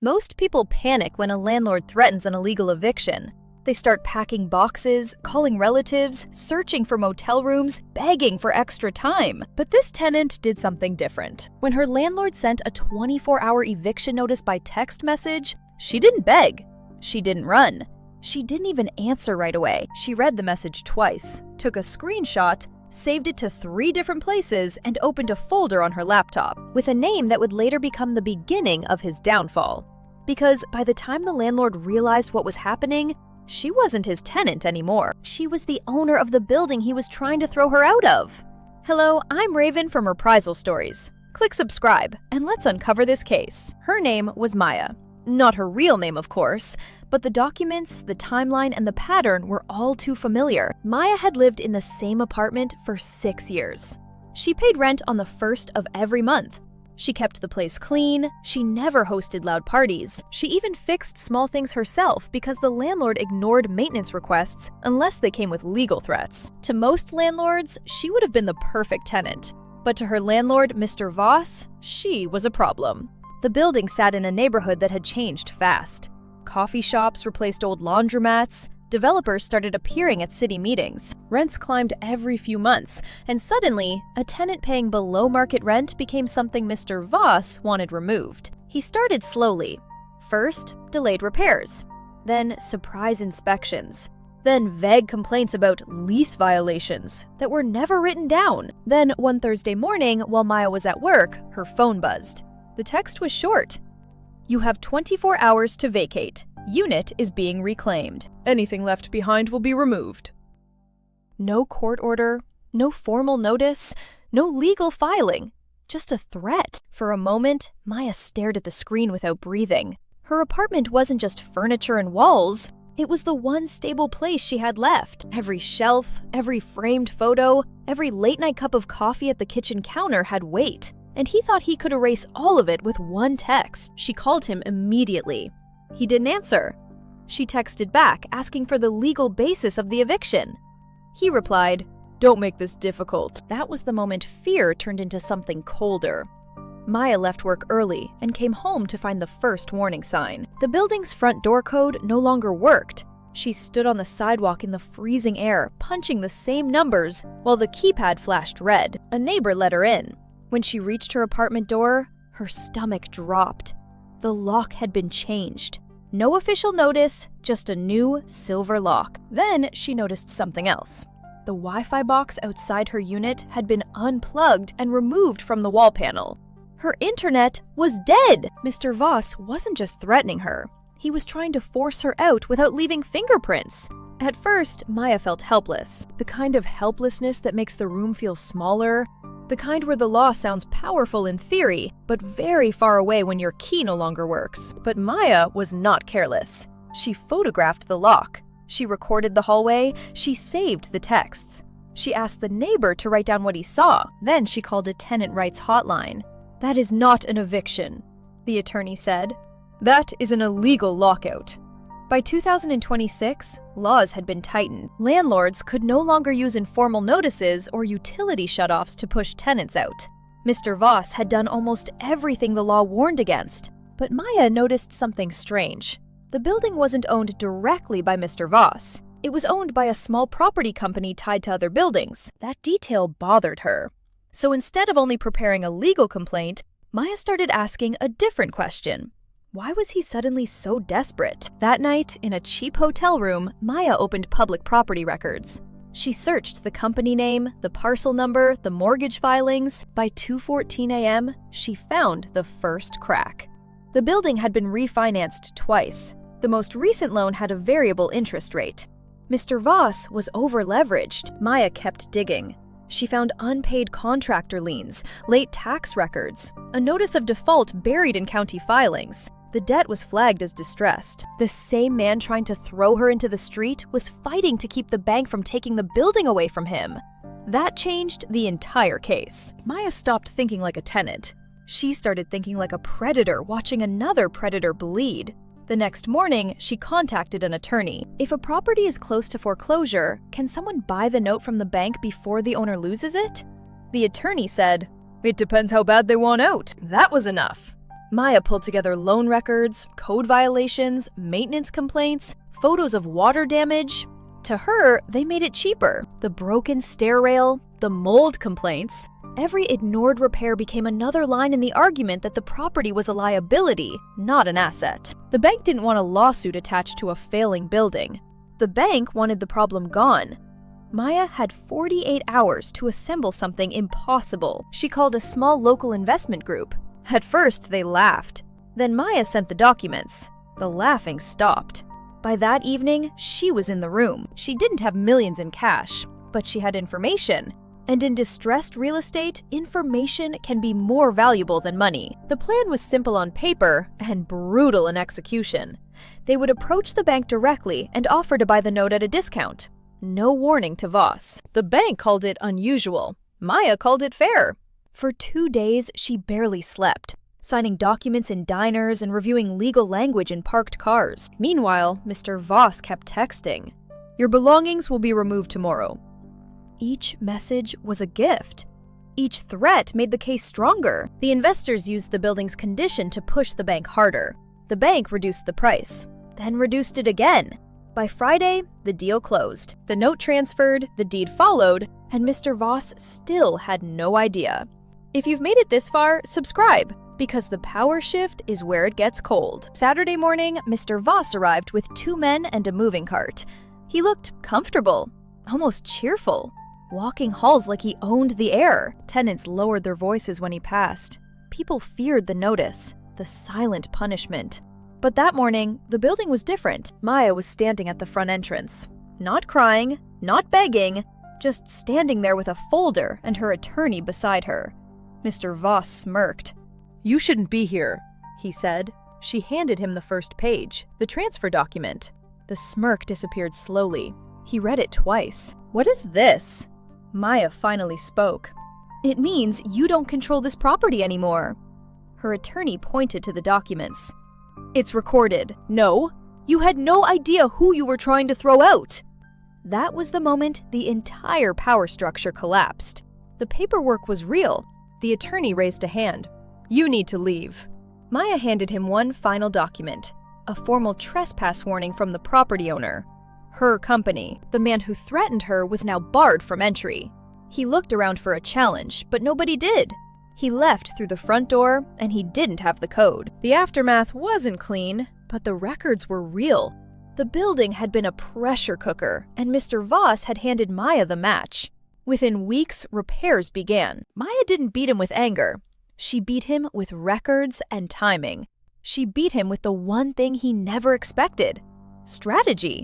Most people panic when a landlord threatens an illegal eviction. They start packing boxes, calling relatives, searching for motel rooms, begging for extra time. But this tenant did something different. When her landlord sent a 24-hour eviction notice by text message, she didn't beg. She didn't run. She didn't even answer right away. She read the message twice, took a screenshot, saved it to 3 different places, and opened a folder on her laptop with a name that would later become the beginning of his downfall. Because by the time the landlord realized what was happening, she wasn't his tenant anymore. She was the owner of the building he was trying to throw her out of. Hello, I'm Raven from Reprisal Stories. Click subscribe, and let's uncover this case. Her name was Maya. Not her real name, of course, but the documents, the timeline, and the pattern were all too familiar. Maya had lived in the same apartment for 6 years. She paid rent on the 1st of every month. She kept the place clean. She never hosted loud parties. She even fixed small things herself because the landlord ignored maintenance requests unless they came with legal threats. To most landlords, she would have been the perfect tenant. But to her landlord, Mr. Voss, she was a problem. The building sat in a neighborhood that had changed fast. Coffee shops replaced old laundromats. Developers started appearing at city meetings. Rents climbed every few months, and suddenly, a tenant paying below market rent became something Mr. Voss wanted removed. He started slowly. First, delayed repairs. Then, surprise inspections. Then, vague complaints about lease violations that were never written down. Then, one Thursday morning, while Maya was at work, her phone buzzed. The text was short. "You have 24 hours to vacate. Unit is being reclaimed. Anything left behind will be removed." No court order, no formal notice, no legal filing, just a threat. For a moment, Maya stared at the screen without breathing. Her apartment wasn't just furniture and walls, it was the one stable place she had left. Every shelf, every framed photo, every late-night cup of coffee at the kitchen counter had weight, and he thought he could erase all of it with one text. She called him immediately. He didn't answer. She texted back, asking for the legal basis of the eviction. He replied, "Don't make this difficult." That was the moment fear turned into something colder. Maya left work early and came home to find the first warning sign. The building's front door code no longer worked. She stood on the sidewalk in the freezing air, punching the same numbers, while the keypad flashed red. A neighbor let her in. When she reached her apartment door, her stomach dropped. The lock had been changed. No official notice, just a new silver lock. Then she noticed something else. The Wi-Fi box outside her unit had been unplugged and removed from the wall panel. Her internet was dead! Mr. Voss wasn't just threatening her. He was trying to force her out without leaving fingerprints. At first, Maya felt helpless. The kind of helplessness that makes the room feel smaller. The kind where the law sounds powerful in theory, but very far away when your key no longer works. But Maya was not careless. She photographed the lock. She recorded the hallway. She saved the texts. She asked the neighbor to write down what he saw. Then she called a tenant rights hotline. "That is not an eviction," the attorney said. "That is an illegal lockout." By 2026, laws had been tightened. Landlords could no longer use informal notices or utility shutoffs to push tenants out. Mr. Voss had done almost everything the law warned against. But Maya noticed something strange. The building wasn't owned directly by Mr. Voss. It was owned by a small property company tied to other buildings. That detail bothered her. So instead of only preparing a legal complaint, Maya started asking a different question. Why was he suddenly so desperate? That night, in a cheap hotel room, Maya opened public property records. She searched the company name, the parcel number, the mortgage filings. By 2:14 a.m., she found the first crack. The building had been refinanced twice. The most recent loan had a variable interest rate. Mr. Voss was over-leveraged. Maya kept digging. She found unpaid contractor liens, late tax records, a notice of default buried in county filings. The debt was flagged as distressed. The same man trying to throw her into the street was fighting to keep the bank from taking the building away from him. That changed the entire case. Maya stopped thinking like a tenant. She started thinking like a predator watching another predator bleed. The next morning, she contacted an attorney. If a property is close to foreclosure, can someone buy the note from the bank before the owner loses it? The attorney said, "It depends how bad they want out." That was enough. Maya pulled together loan records, code violations, maintenance complaints, photos of water damage. To her, they made it cheaper. The broken stair rail, the mold complaints. Every ignored repair became another line in the argument that the property was a liability, not an asset. The bank didn't want a lawsuit attached to a failing building. The bank wanted the problem gone. Maya had 48 hours to assemble something impossible. She called a small local investment group. At first, they laughed. Then Maya sent the documents. The laughing stopped. By that evening, she was in the room. She didn't have millions in cash, but she had information. And in distressed real estate, information can be more valuable than money. The plan was simple on paper and brutal in execution. They would approach the bank directly and offer to buy the note at a discount. No warning to Voss. The bank called it unusual. Maya called it fair. For 2 days, she barely slept, signing documents in diners and reviewing legal language in parked cars. Meanwhile, Mr. Voss kept texting. "Your belongings will be removed tomorrow." Each message was a gift. Each threat made the case stronger. The investors used the building's condition to push the bank harder. The bank reduced the price, then reduced it again. By Friday, the deal closed. The note transferred, the deed followed, and Mr. Voss still had no idea. If you've made it this far, subscribe, because the power shift is where it gets cold. Saturday morning, Mr. Voss arrived with 2 men and a moving cart. He looked comfortable, almost cheerful, walking halls like he owned the air. Tenants lowered their voices when he passed. People feared the notice, the silent punishment. But that morning, the building was different. Maya was standing at the front entrance. Not crying, not begging, just standing there with a folder and her attorney beside her. Mr. Voss smirked. "You shouldn't be here," he said. She handed him the first page, the transfer document. The smirk disappeared slowly. He read it twice. "What is this?" Maya finally spoke. "It means you don't control this property anymore." Her attorney pointed to the documents. "It's recorded." "No, you had no idea who you were trying to throw out." That was the moment the entire power structure collapsed. The paperwork was real. The attorney raised a hand. "You need to leave." Maya handed him one final document, a formal trespass warning from the property owner. Her company. The man who threatened her was now barred from entry. He looked around for a challenge, but nobody did. He left through the front door, and he didn't have the code. The aftermath wasn't clean, but the records were real. The building had been a pressure cooker, and Mr. Voss had handed Maya the match. Within weeks, repairs began. Maya didn't beat him with anger. She beat him with records and timing. She beat him with the one thing he never expected: strategy.